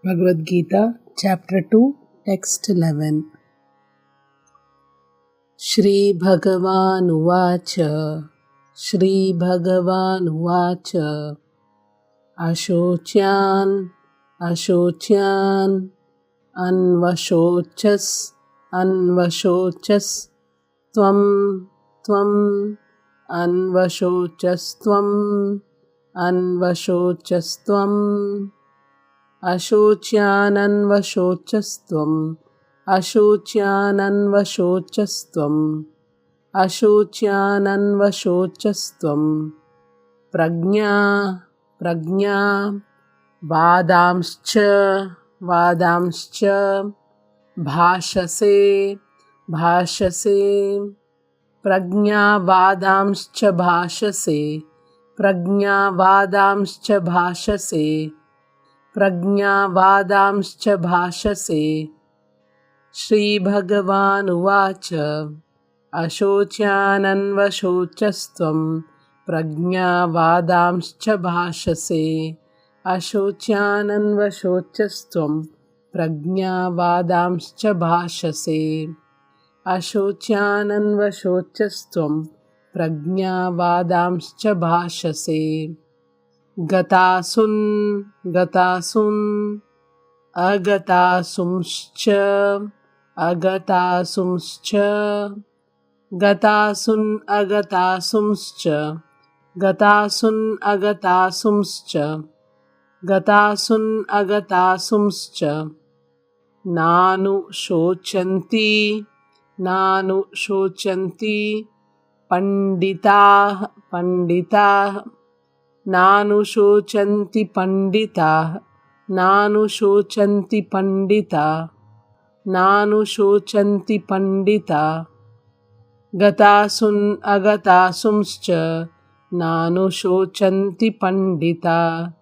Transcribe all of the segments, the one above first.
Bhagavad Gita, Chapter 2, Text 11. Shri Bhagavan Uvacha Shri Bhagavan Uvacha Ashocyan Ashocyan Anvashochas Anvashochas Tvam Tvam Anvashochas Tvam Anvashochas Tvam Ashocyananvashocastvam Ashocyananvashocastvam Ashocyananvashocastvam Prajna Prajna Vadamscha Vadamscha Bhashase Bhashase Prajna Vadamscha Bhashase Prajna Vadamscha Bhashase Prajna Vadamscha Bhashase. Shri Bhagavan Uvacha Ashocyananvashocastvam Prajna Vadamscha Bhashase Ashocyananvashocastvam Prajna Vadamscha Bhashase Ashocyananvashocastvam Prajna Vadamscha Bhashase. Gatasun Gatasun Agatasumscha Agatasumscha Gatasun Agatasumscha Gatasun Agatasumscha Gatasun Agatasumscha Nanu Shochanti Nanu Shochanti Panditah Panditah Nanu Shochanti Pandita Nanu Shochanti Pandita Nanu Shochanti Pandita Gatasun Agatasumscha Nanu Shochanti Pandita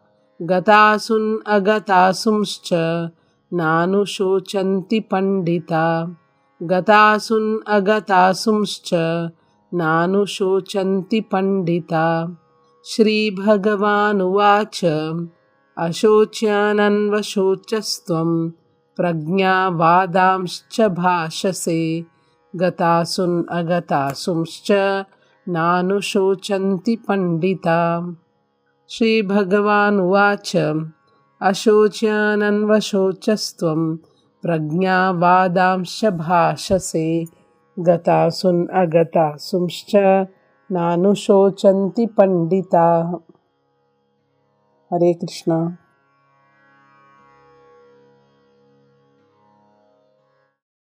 Gatasun Agatasumscha Nanu Shochanti Pandita Gatasun Agatasumscha Nanu Shochanti Pandita. Shri Bhagavan Uvacha Ashocyananvashocastvam Prajna Vadamscha Bhashase Gatasun Agatasumscha Nanu Shochanti Pandita. Shri Bhagavan Uvacha Ashocyananvashocastvam Prajna Vadamscha Bhashase Gatasun Agatasumscha Nanu Shochanti Pandita. Hare Krishna.